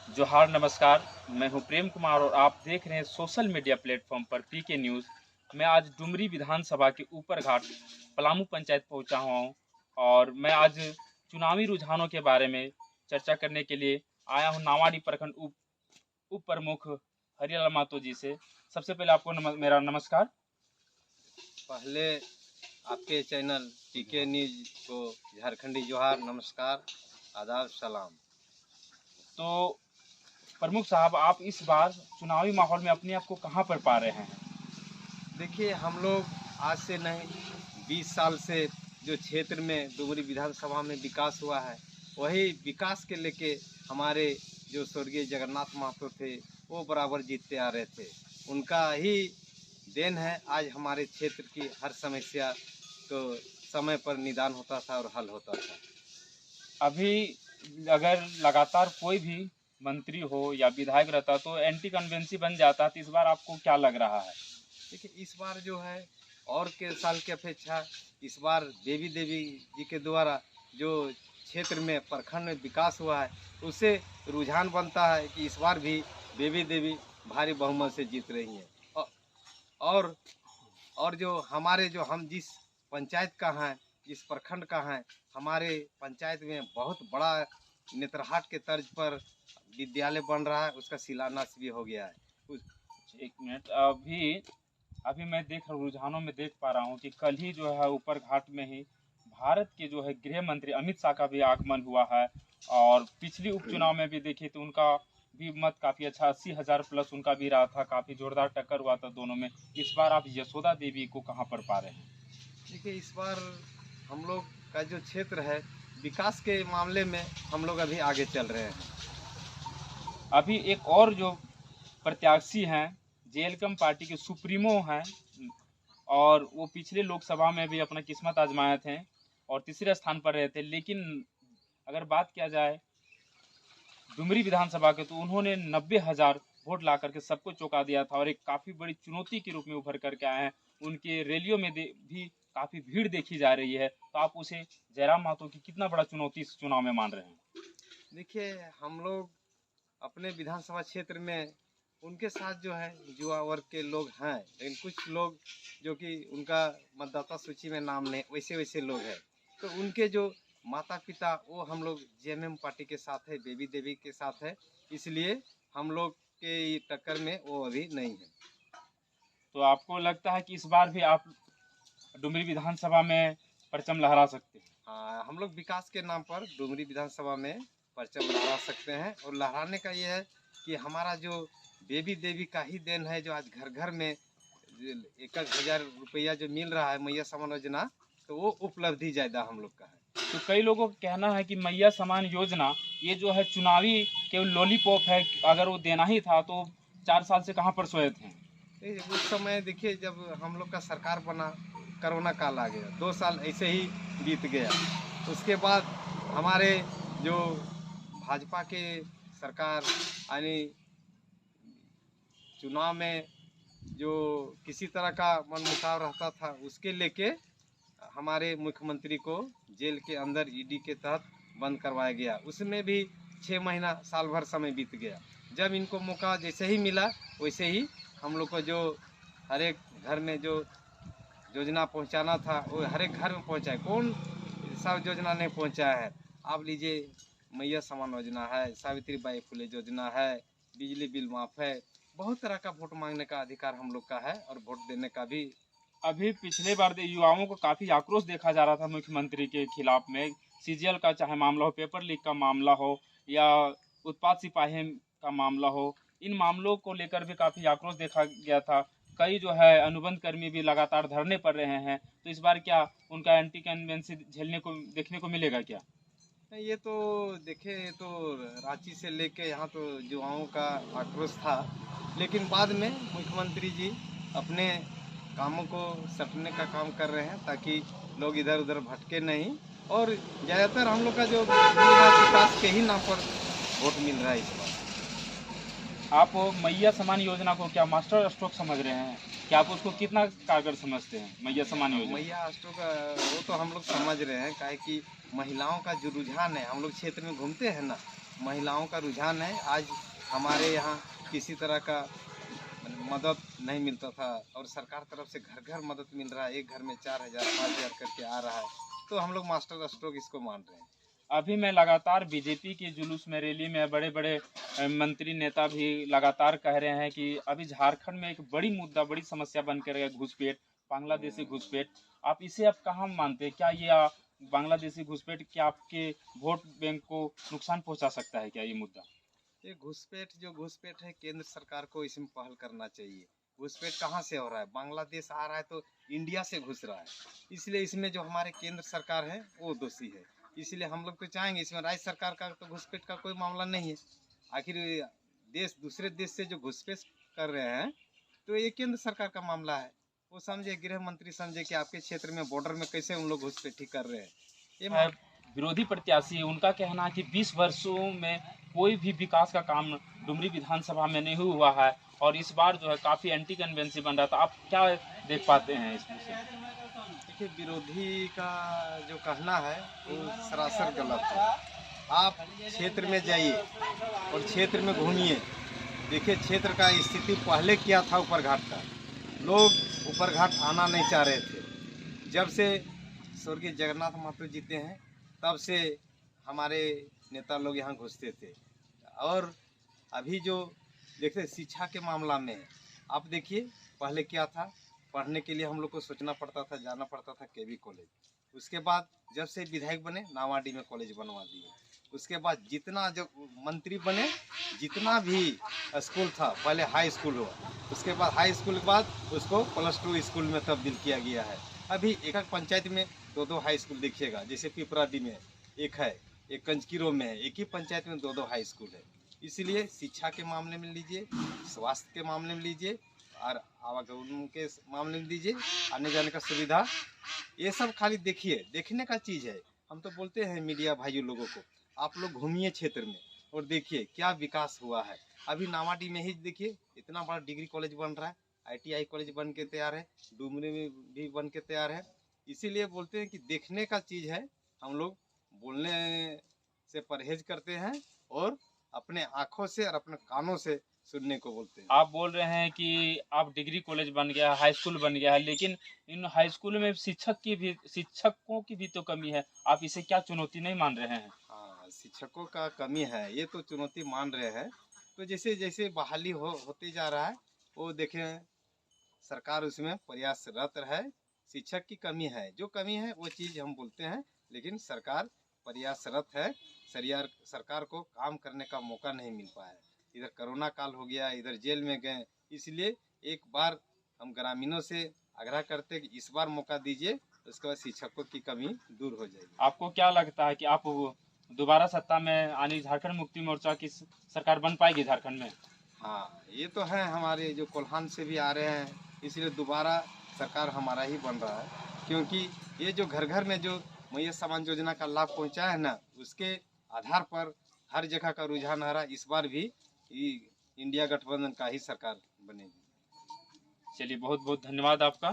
जोहार नमस्कार। मैं हूं प्रेम कुमार और आप देख रहे हैं सोशल मीडिया प्लेटफॉर्म पर पीके न्यूज़। मैं आज डुमरी विधानसभा के ऊपर घाट पलामू पंचायत पहुंचा हुआ हूं और मैं आज चुनावी रुझानों के बारे में चर्चा करने के लिए आया हूं नावाडी प्रखंड उप प्रमुख हरिलाल मातो जी से। सबसे पहले आपको मेरा नमस्कार। पहले आपके चैनल पीके न्यूज को झारखंडी जोहार, नमस्कार, आदाब, सलाम। तो प्रमुख साहब, आप इस बार चुनावी माहौल में अपने आप को कहाँ पर पा रहे हैं? देखिए, हम लोग आज से नहीं 20 साल से जो क्षेत्र में डुमरी विधानसभा में विकास हुआ है, वही विकास के लेके हमारे जो स्वर्गीय जगन्नाथ महतो थे वो बराबर जीतते आ रहे थे। उनका ही देन है आज हमारे क्षेत्र की हर समस्या को समय पर निदान होता था और हल होता था। अभी अगर लगातार कोई भी मंत्री हो या विधायक रहता तो एंटी कन्वेंसी बन जाता, तो इस बार आपको क्या लग रहा है? देखिए, इस बार जो है और के साल की अपेक्षा इस बार देवी जी के द्वारा जो क्षेत्र में प्रखंड में विकास हुआ है, उससे रुझान बनता है कि इस बार भी देवी भारी बहुमत से जीत रही हैं। और और जो हमारे जो हम जिस पंचायत का हैं, जिस प्रखंड का हैं, हमारे पंचायत में बहुत बड़ा नेतरहाट के तर्ज पर विद्यालय बन रहा है, उसका शिलान्यास भी हो गया है। एक मिनट, अभी अभी मैं रुझानों में देख पा रहा हूँ कि कल ही जो है ऊपर घाट में ही भारत के जो है गृह मंत्री अमित शाह का भी आगमन हुआ है। और पिछली उपचुनाव में भी देखिए तो उनका भी मत काफ़ी अच्छा 80,000 प्लस उनका भी रहा था, काफ़ी जोरदार टक्कर हुआ था दोनों में। इस बार आप यशोदा देवी को कहाँ पर पा रहे हैं? देखिए, इस बार हम लोग का जो क्षेत्र है विकास के मामले में हम लोग अभी आगे चल रहे हैं। अभी एक और जो प्रत्याशी हैं, जेएलकम पार्टी के सुप्रीमो हैं, और वो पिछले लोकसभा में भी अपना किस्मत आजमाए थे और तीसरे स्थान पर रहे थे। लेकिन अगर बात किया जाए डुमरी विधानसभा के, तो उन्होंने 90,000 वोट ला करके सबको चौंका दिया था और एक काफ़ी बड़ी चुनौती के रूप में उभर करके आए हैं। उनके रैलियों में भी काफ़ी भीड़ देखी जा रही है। तो आप उसे जयराम महतो की कितना बड़ा चुनौती इस चुनाव में मान रहे हैं? देखिए, हम लोग अपने विधानसभा क्षेत्र में उनके साथ जो है युवा वर्ग के लोग हैं, लेकिन कुछ लोग जो कि उनका मतदाता सूची में नाम नहीं, वैसे वैसे लोग हैं। तो उनके जो माता पिता वो हम लोग जेएमएम पार्टी के साथ है, देवी के साथ है, इसलिए हम लोग के टक्कर में वो अभी नहीं है। तो आपको लगता है कि इस बार भी आप डुमरी विधानसभा में परचम लहरा सकते हैं? हाँ, हम लोग विकास के नाम पर डुमरी विधानसभा में परचम लहरा सकते हैं। और लहराने का ये है कि हमारा जो देवी का ही देन है, जो आज घर घर में 1,000 रुपया जो मिल रहा है मैया समान योजना, तो वो उपलब्धि ज़्यादा हम लोग का है। तो कई लोगों का कहना है कि मैया समान योजना ये जो है चुनावी केवल लॉलीपॉप है। अगर वो देना ही था तो 4 साल से कहाँ पर सोए थे? उस समय देखिए, जब हम लोग का सरकार बना, कोरोना काल आ गया, 2 साल ऐसे ही बीत गया। उसके बाद हमारे जो भाजपा के सरकार यानी चुनाव में जो किसी तरह का मनमुटाव रहता था, उसके लेके हमारे मुख्यमंत्री को जेल के अंदर ईडी के तहत बंद करवाया गया। उसमें भी 6 महीना साल भर समय बीत गया। जब इनको मौका जैसे ही मिला, वैसे ही हम लोग को जो हर एक घर में जो योजना पहुंचाना था वो हर एक घर में पहुंचाए। कौन सा योजना नहीं पहुंचाया है? आप लीजिए, मैया समान योजना है, सावित्री बाई फुले योजना है, बिजली बिल माफ़ है। बहुत तरह का वोट मांगने का अधिकार हम लोग का है और वोट देने का भी। अभी पिछले बार युवाओं को काफ़ी आक्रोश देखा जा रहा था मुख्यमंत्री के खिलाफ में। सीजीएल का चाहे मामला हो, पेपर लीक का मामला हो या उत्पाद सिपाही का मामला हो, इन मामलों को लेकर भी काफ़ी आक्रोश देखा गया था। कई जो है अनुबंध कर्मी भी लगातार धरने पर रहे हैं। तो इस बार क्या उनका एंटी कन्वेंसी झेलने को देखने को मिलेगा क्या? ये तो देखे, ये तो रांची से लेके यहाँ तो युवाओं का आक्रोश था, लेकिन बाद में मुख्यमंत्री जी अपने कामों को सपने का काम कर रहे हैं ताकि लोग इधर उधर भटके नहीं। और ज़्यादातर हम लोग का जो विकास के ही नाम पर वोट मिल रहा है इस बार। आप मैया समान योजना को क्या मास्टर स्ट्रोक समझ रहे हैं? क्या आप उसको कितना कारगर समझते हैं मैया समान योजना? मैया अष्टों का वो तो हम लोग समझ रहे हैं, काहे कि महिलाओं का जो रुझान है, हम लोग क्षेत्र में घूमते हैं ना, महिलाओं का रुझान है। आज हमारे यहाँ किसी तरह का मदद नहीं मिलता था और सरकार तरफ से घर घर मदद मिल रहा है। एक घर में 4,000 5,000 करके आ रहा है, तो हम लोग मास्टर स्ट्रोक इसको मान रहे हैं। अभी मैं लगातार बीजेपी के जुलूस में, रैली में बड़े बड़े मंत्री नेता भी लगातार कह रहे हैं कि अभी झारखंड में एक बड़ी मुद्दा, बड़ी समस्या बन कर है घुसपैठ, बांग्लादेशी घुसपैठ। आप इसे आप कहाँ मानते हैं? क्या ये बांग्लादेशी घुसपैठ क्या आपके वोट बैंक को नुकसान पहुंचा सकता है क्या ये मुद्दा? ये घुसपैठ है, केंद्र सरकार को इसमें पहल करना चाहिए। घुसपैठ कहाँ से हो रहा है? बांग्लादेश आ रहा है तो इंडिया से घुस रहा है, इसलिए इसमें जो हमारे केंद्र सरकार है वो दोषी है। इसलिए हम लोग तो चाहेंगे, इसमें राज्य सरकार का तो घुसपैठ का कोई मामला नहीं है। आखिर देश दूसरे देश से जो घुसपैठ कर रहे हैं तो ये केंद्र सरकार का मामला है। वो समझे, गृह मंत्री समझे कि आपके क्षेत्र में बॉर्डर में कैसे उन लोग घुसपैठी कर रहे हैं। ये विरोधी प्रत्याशी, उनका कहना है कि 20 वर्षों में कोई भी विकास का काम डुमरी विधानसभा में नहीं हुआ है और इस बार जो है काफ़ी एंटी कन्वेंसी बन रहा था। आप क्या देख पाते हैं इसमें से? देखिए, विरोधी का जो कहना है वो सरासर गलत है। आप क्षेत्र में जाइए और क्षेत्र में घूमिए, देखिए क्षेत्र का स्थिति पहले क्या था। ऊपर घाट का लोग ऊपर घाट आना नहीं चाह रहे थे। जब से स्वर्गीय जगन्नाथ महतो जीते हैं तब से हमारे नेता लोग यहाँ घुसते थे। और अभी जो देखते शिक्षा के मामला में आप देखिए, पहले क्या था, पढ़ने के लिए हम लोग को सोचना पड़ता था, जाना पड़ता था केवी कॉलेज। उसके बाद जब से विधायक बने नावाडी में कॉलेज बनवा दिए। उसके बाद जितना जो मंत्री बने, जितना भी स्कूल था, पहले हाई स्कूल हुआ, उसके बाद हाई स्कूल के बाद उसको +2 स्कूल में तब्दील किया गया है। अभी एक एक पंचायत में 2-2 हाई स्कूल देखिएगा। जैसे पिपरादी में एक है, एक कंचकीरो में है, एक ही पंचायत में 2-2 हाई स्कूल है। इसलिए शिक्षा के मामले में लीजिए, स्वास्थ्य के मामले में लीजिए और आवागमन के मामले में लीजिए, आने जाने का सुविधा, ये सब खाली देखिए, देखने का चीज़ है। हम तो बोलते हैं मीडिया भाइयों लोगों को, आप लोग घूमिए क्षेत्र में और देखिए क्या विकास हुआ है। अभी नावाडी में ही देखिए इतना बड़ा डिग्री कॉलेज बन रहा है, ITI कॉलेज बन के तैयार है, डुमरी में भी बन के तैयार है। इसीलिए बोलते हैं कि देखने का चीज़ है। हम लोग बोलने से परहेज करते हैं और अपने आँखों से और अपने कानों से सुनने को बोलते हैं। आप बोल रहे हैं कि आप डिग्री कॉलेज बन गया, हाई स्कूल बन गया है, लेकिन इन हाई स्कूल में शिक्षकों की भी तो कमी है। आप इसे क्या चुनौती नहीं मान रहे हैं? हाँ, शिक्षकों का कमी है, ये तो चुनौती मान रहे हैं। तो जैसे जैसे बहाली होते जा रहा है, वो देखें सरकार उसमें प्रयासरत है। शिक्षक की कमी है, जो कमी है वो चीज़ हम बोलते हैं, लेकिन सरकार प्रयासरत है। सरकार को काम करने का मौका नहीं मिल पाया है। इधर कोरोना काल हो गया, इधर जेल में गए। इसलिए एक बार हम ग्रामीणों से आग्रह करते कि इस बार मौका दीजिए, उसके बाद शिक्षकों की कमी दूर हो जाएगी। आपको क्या लगता है कि आप दोबारा सत्ता में आने झारखंड मुक्ति मोर्चा की सरकार बन पाएगी झारखंड में? हाँ, ये तो है, हमारे जो कोल्हान से भी आ रहे हैं, इसलिए दोबारा सरकार हमारा ही बन रहा है। क्योंकि ये जो घर घर में जो मैया समान योजना का लाभ पहुंचा है ना, उसके आधार पर हर जगह का रुझान आ रहा है। इस बार भी इंडिया गठबंधन का ही सरकार बनेगी। चलिए, बहुत बहुत धन्यवाद आपका।